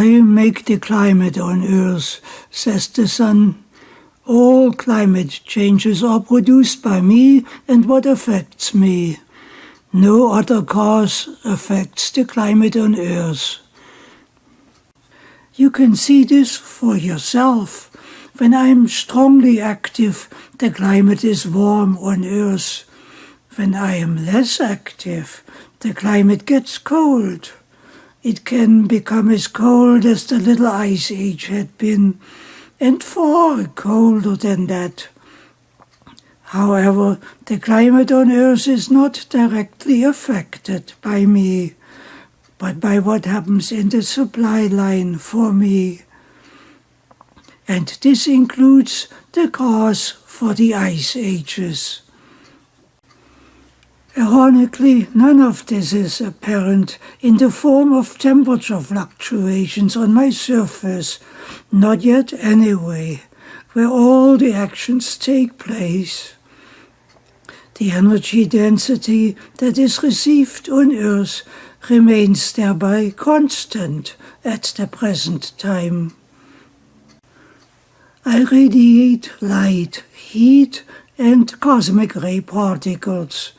I make the climate on Earth, says the sun. All climate changes are produced by me and what affects me. No other cause affects the climate on Earth. You can see this for yourself. When I am strongly active, the climate is warm on Earth. When I am less active, the climate gets cold. It can become as cold as the little ice age had been, and far colder than that. However, the climate on Earth is not directly affected by me, but by what happens in the supply line for me. And this includes the cause for the ice ages. Ironically, none of this is apparent in the form of temperature fluctuations on my surface, not yet anyway, where all the actions take place. The energy density that is received on Earth remains thereby constant at the present time. I radiate light, heat, and cosmic ray particles,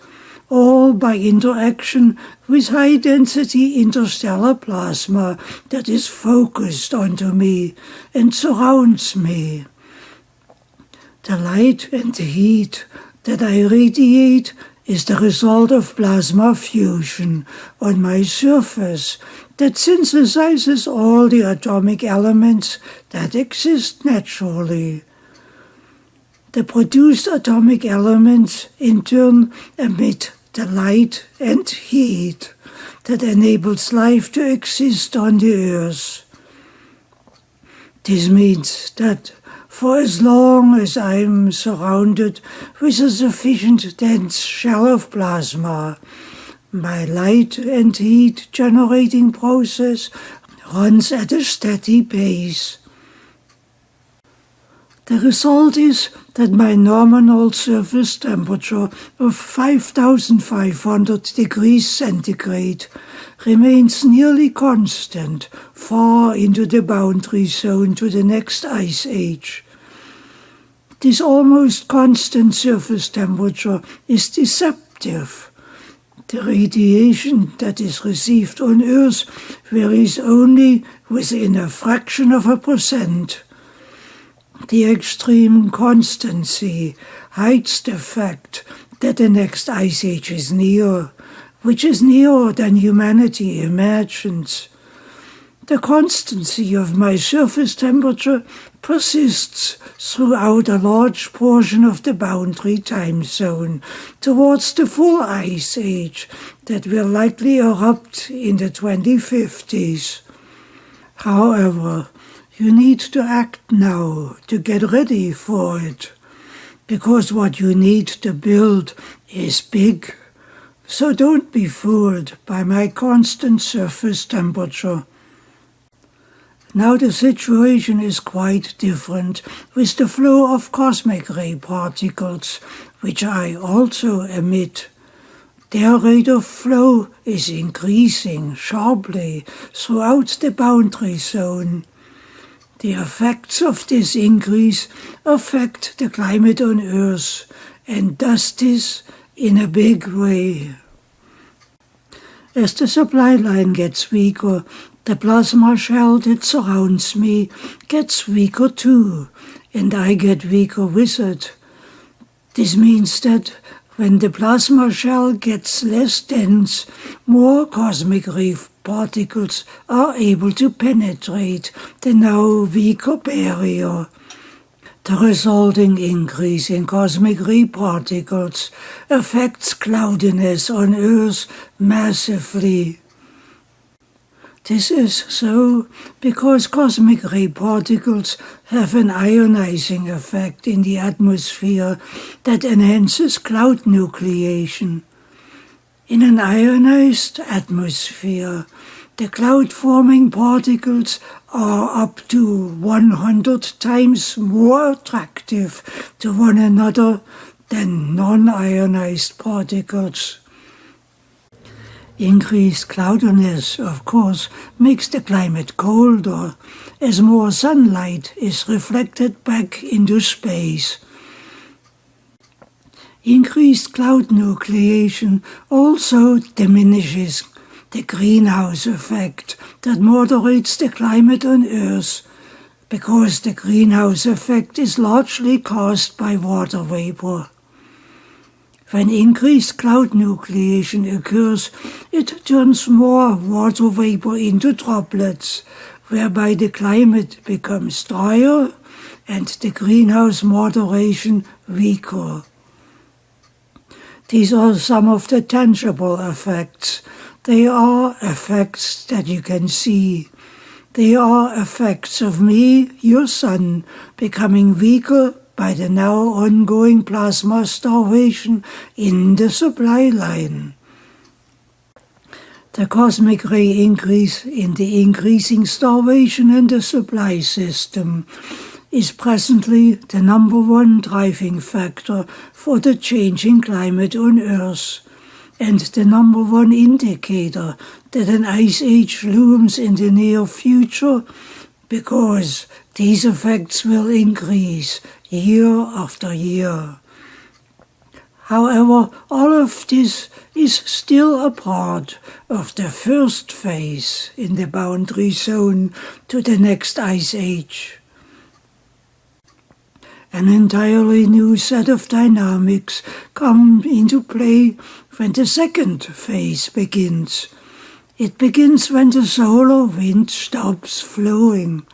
all by interaction with high-density interstellar plasma that is focused onto me and surrounds me. The light and the heat that I radiate is the result of plasma fusion on my surface that synthesizes all the atomic elements that exist naturally. The produced atomic elements in turn emit the light and heat that enables life to exist on the Earth. This means that for as long as I am surrounded with a sufficient dense shell of plasma, my light and heat generating process runs at a steady pace. The result is that my nominal surface temperature of 5,500 degrees centigrade remains nearly constant far into the boundary zone to the next ice age. This almost constant surface temperature is deceptive. The radiation that is received on Earth varies only within a fraction of a percent. The extreme constancy hides the fact that the next ice age is near, which is nearer than humanity imagines. The constancy of my surface temperature persists throughout a large portion of the boundary time zone towards the full ice age that will likely erupt in the 2050s. However, you need to act now to get ready for it, because what you need to build is big. So don't be fooled by my constant surface temperature. Now the situation is quite different with the flow of cosmic ray particles, which I also emit. Their rate of flow is increasing sharply throughout the boundary zone. The effects of this increase affect the climate on Earth, and does this in a big way. As the supply line gets weaker, the plasma shell that surrounds me gets weaker too, and I get weaker with it. This means that when the plasma shell gets less dense, more cosmic ray particles are able to penetrate the now weaker barrier. The resulting increase in cosmic ray particles affects cloudiness on Earth massively. This is so because cosmic ray particles have an ionizing effect in the atmosphere that enhances cloud nucleation. In an ionized atmosphere, the cloud-forming particles are up to 100 times more attractive to one another than non-ionized particles. Increased cloudiness, of course, makes the climate colder, as more sunlight is reflected back into space. Increased cloud nucleation also diminishes the greenhouse effect that moderates the climate on Earth, because the greenhouse effect is largely caused by water vapor. When increased cloud nucleation occurs, it turns more water vapor into droplets, whereby the climate becomes drier and the greenhouse moderation weaker. These are some of the tangible effects. They are effects that you can see. They are effects of me, your sun, becoming weaker by the now ongoing plasma starvation in the supply line. The cosmic ray increase in the increasing starvation in the supply system is presently the number one driving factor for the changing climate on Earth, and the number one indicator that an ice age looms in the near future, because these effects will increase year after year. However, all of this is still a part of the first phase in the boundary zone to the next ice age. An entirely new set of dynamics come into play when the second phase begins. It begins when the solar wind stops flowing.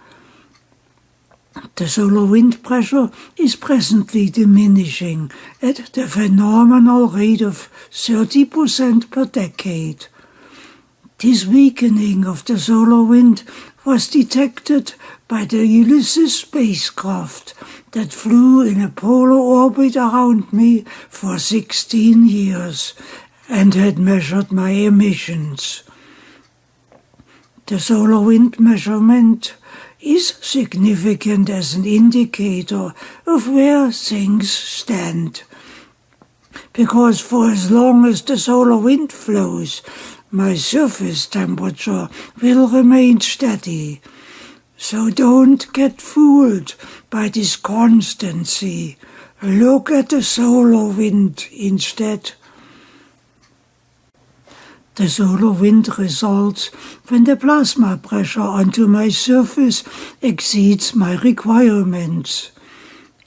The solar wind pressure is presently diminishing at the phenomenal rate of 30% per decade. This weakening of the solar wind was detected by the Ulysses spacecraft that flew in a polar orbit around me for 16 years and had measured my emissions. The solar wind measurement is significant as an indicator of where things stand, because for as long as the solar wind flows, my surface temperature will remain steady. So don't get fooled by this constancy. Look at the solar wind instead. The solar wind results when the plasma pressure onto my surface exceeds my requirements.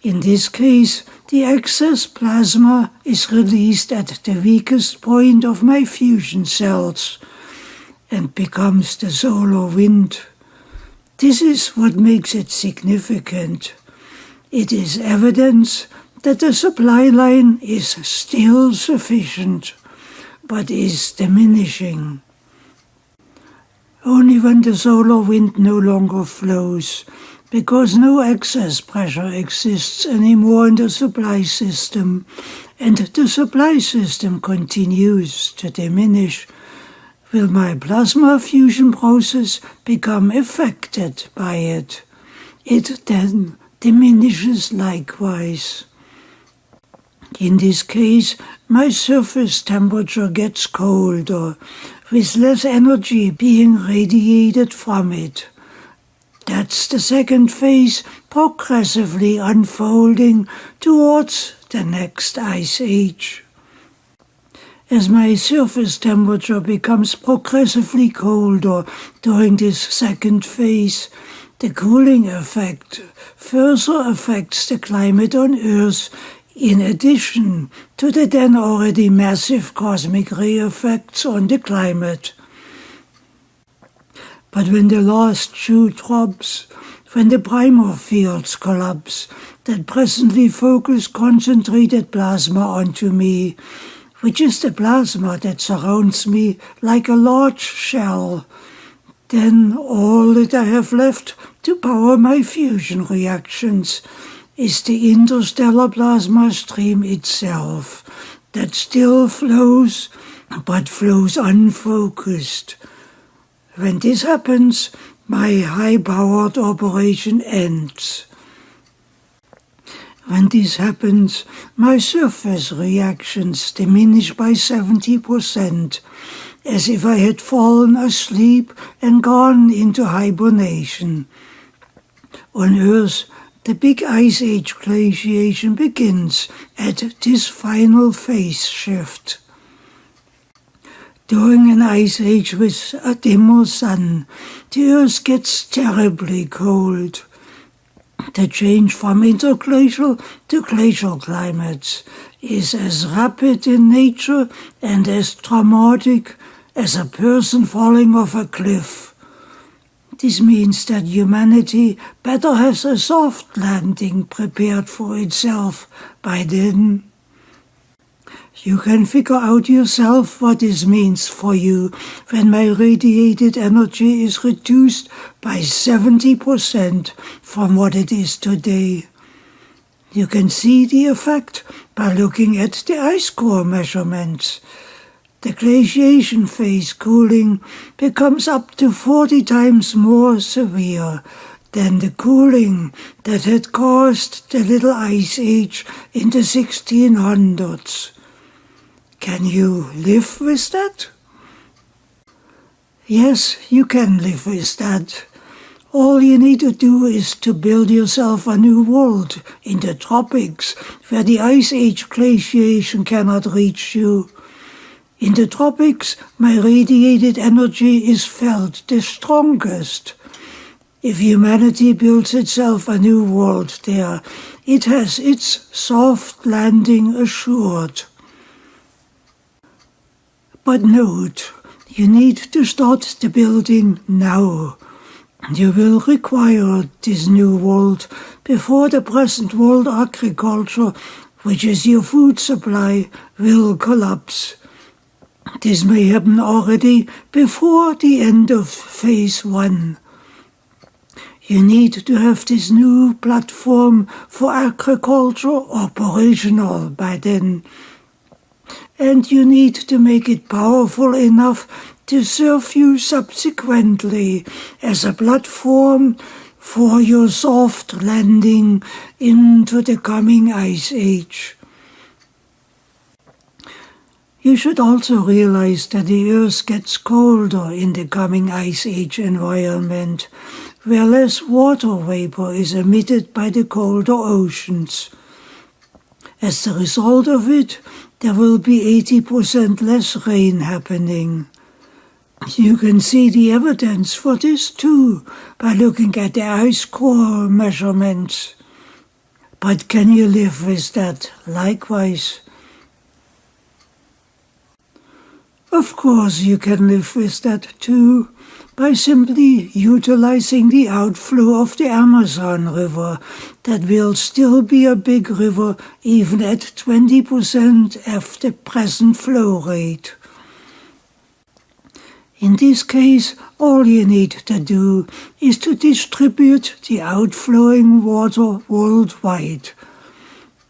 In this case, the excess plasma is released at the weakest point of my fusion cells and becomes the solar wind. This is what makes it significant. It is evidence that the supply line is still sufficient, but is diminishing. Only when the solar wind no longer flows, because no excess pressure exists anymore in the supply system, and the supply system continues to diminish, will my plasma fusion process become affected by it. It then diminishes likewise. In this case, my surface temperature gets colder, with less energy being radiated from it. That's the second phase progressively unfolding towards the next ice age. As my surface temperature becomes progressively colder during this second phase, the cooling effect further affects the climate on Earth, in addition to the then already massive cosmic ray effects on the climate. But when the last shoe drops, when the primer fields collapse that presently focus concentrated plasma onto me, which is the plasma that surrounds me like a large shell, then all that I have left to power my fusion reactions is the interstellar plasma stream itself, that still flows, but flows unfocused. When this happens, my high-powered operation ends. When this happens, my surface reactions diminish by 70%, as if I had fallen asleep and gone into hibernation. On Earth, the big Ice Age glaciation begins at this final phase shift. During an ice age with a dimmer sun, the Earth gets terribly cold. The change from interglacial to glacial climates is as rapid in nature and as traumatic as a person falling off a cliff. This means that humanity better has a soft landing prepared for itself by then. You can figure out yourself what this means for you when my radiated energy is reduced by 70% from what it is today. You can see the effect by looking at the ice core measurements. The glaciation phase cooling becomes up to 40 times more severe than the cooling that had caused the little ice age in the 1600s. Can you live with that? Yes, you can live with that. All you need to do is to build yourself a new world in the tropics where the ice age glaciation cannot reach you. In the tropics, my radiated energy is felt the strongest. If humanity builds itself a new world there, it has its soft landing assured. But note, you need to start the building now. You will require this new world before the present world agriculture, which is your food supply, will collapse. This may happen already before the end of phase 1. You need to have this new platform for agriculture operational by then. And you need to make it powerful enough to serve you subsequently as a platform for your soft landing into the coming ice age. You should also realize that the Earth gets colder in the coming ice age environment, where less water vapor is emitted by the colder oceans. As the result of it, there will be 80% less rain happening. You can see the evidence for this too by looking at the ice core measurements. But can you live with that likewise? Of course you can live with that too, by simply utilizing the outflow of the Amazon River that will still be a big river even at 20% of the present flow rate. In this case, all you need to do is to distribute the outflowing water worldwide.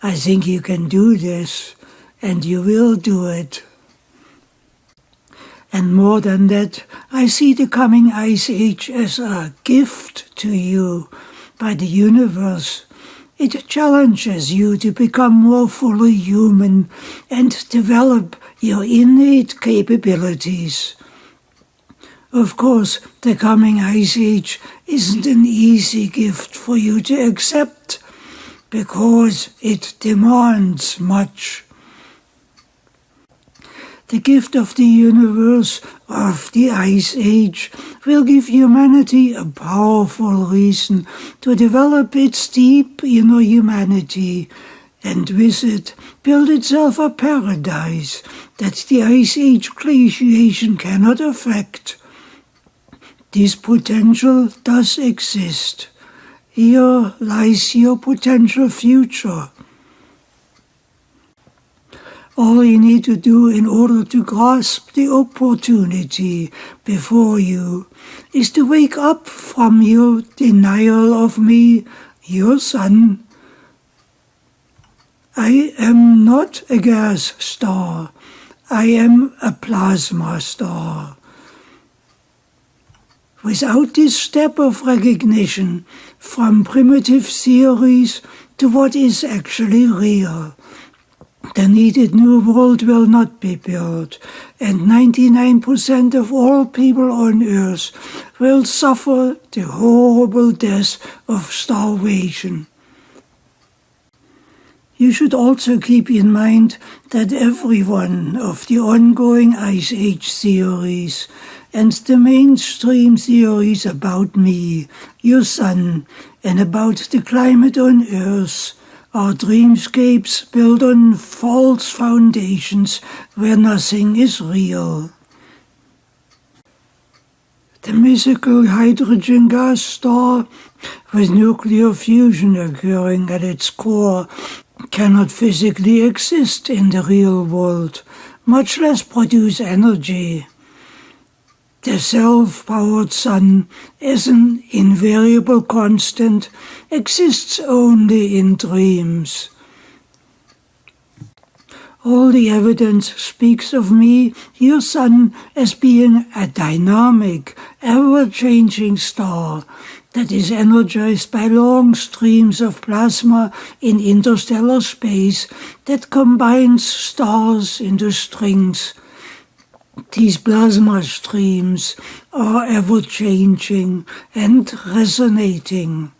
I think you can do this, and you will do it. And more than that, I see the coming ice age as a gift to you by the universe. It challenges you to become more fully human and develop your innate capabilities. Of course, the coming ice age isn't an easy gift for you to accept, because it demands much. The gift of the universe, of the Ice Age, will give humanity a powerful reason to develop its deep inner humanity, and with it build itself a paradise that the Ice Age glaciation cannot affect. This potential does exist. Here lies your potential future. All you need to do in order to grasp the opportunity before you is to wake up from your denial of me, your son. I am not a gas star. I am a plasma star. Without this step of recognition, from primitive theories to what is actually real, The needed new world will not be built, and 99% of all people on Earth will suffer the horrible death of starvation. You should also keep in mind that every one of the ongoing Ice Age theories and the mainstream theories about me, your son, and about the climate on Earth are dreamscapes built on false foundations where nothing is real. The mythical hydrogen gas star, with nuclear fusion occurring at its core, cannot physically exist in the real world, much less produce energy. The self-powered sun, as an invariable constant, exists only in dreams. All the evidence speaks of me, your son, as being a dynamic, ever-changing star that is energized by long streams of plasma in interstellar space that combines stars into strings. These plasma streams are ever-changing and resonating.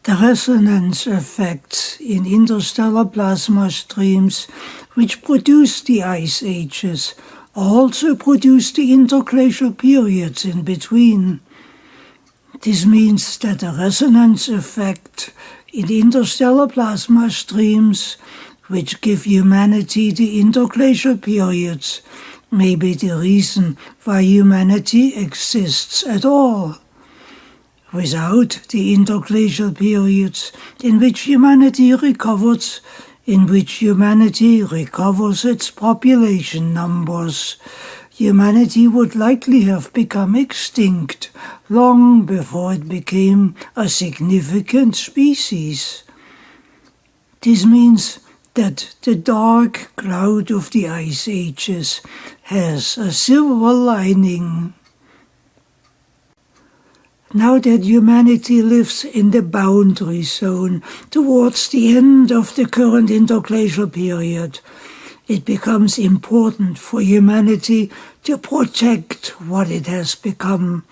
The resonance effects in interstellar plasma streams, which produce the ice ages, also produce the interglacial periods in between. This means that the resonance effect in interstellar plasma streams, which give humanity the interglacial periods, may be the reason why humanity exists at all. Without the interglacial periods in which humanity recovers its population numbers, humanity would likely have become extinct long before it became a significant species. This means that the dark cloud of the ice ages has a silver lining. Now that humanity lives in the boundary zone towards the end of the current interglacial period, it becomes important for humanity to protect what it has become.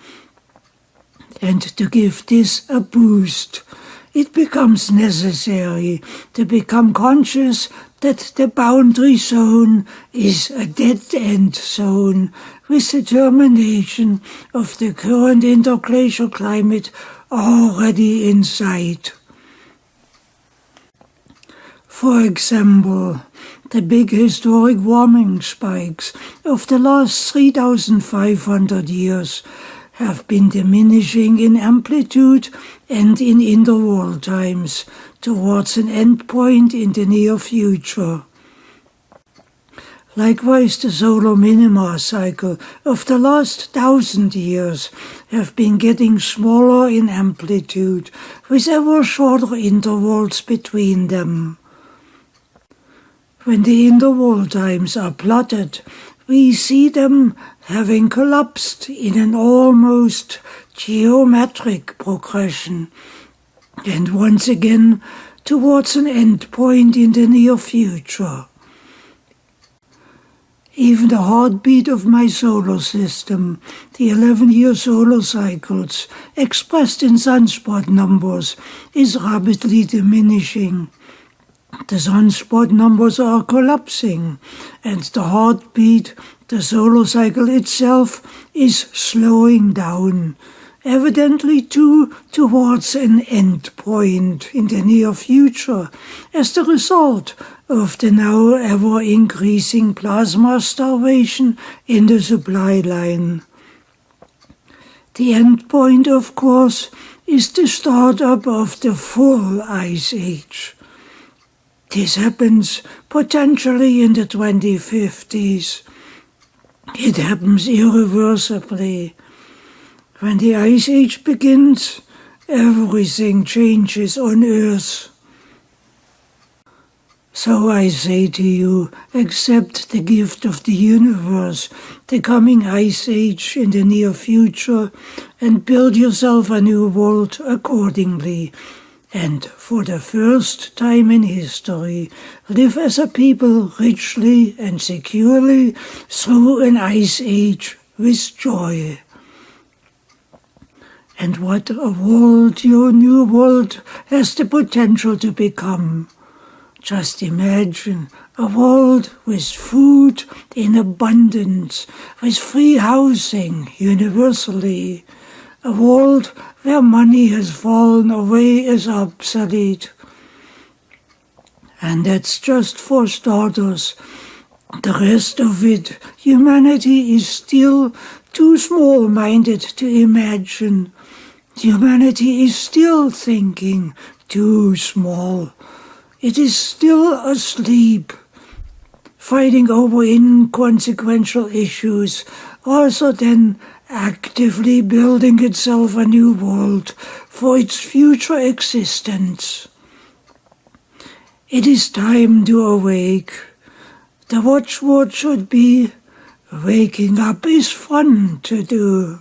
And to give this a boost, it becomes necessary to become conscious that the boundary zone is a dead-end zone with the termination of the current interglacial climate already in sight. For example, the big historic warming spikes of the last 3,500 years have been diminishing in amplitude and in interval times towards an endpoint in the near future. Likewise, the solar minima cycle of the last 1,000 years have been getting smaller in amplitude, with ever shorter intervals between them. When the interval times are plotted, we see them having collapsed in an almost geometric progression, and once again towards an endpoint in the near future. Even the heartbeat of my solar system, the 11-year solar cycles, expressed in sunspot numbers, is rapidly diminishing. The sunspot numbers are collapsing, and the heartbeat, the solar cycle itself, is slowing down, evidently towards an endpoint in the near future, as the result of the now ever-increasing plasma starvation in the supply line. The endpoint, of course, is the start-up of the full ice age. This happens potentially in the 2050s. It happens irreversibly. When the ice age begins, everything changes on Earth. So I say to you, accept the gift of the universe, the coming ice age in the near future, and build yourself a new world accordingly. and for the first time in history live as a people richly and securely through an ice age with joy. And what a world your new world has the potential to become. Just imagine a world with food in abundance, with free housing universally, a world where money has fallen away as obsolete. And that's just for starters. The rest of it, humanity is still too small-minded to imagine. Humanity is still thinking too small. It is still asleep, fighting over inconsequential issues, rather than actively building itself a new world for its future existence. It is time to awake. The watchword should be, waking up is fun to do.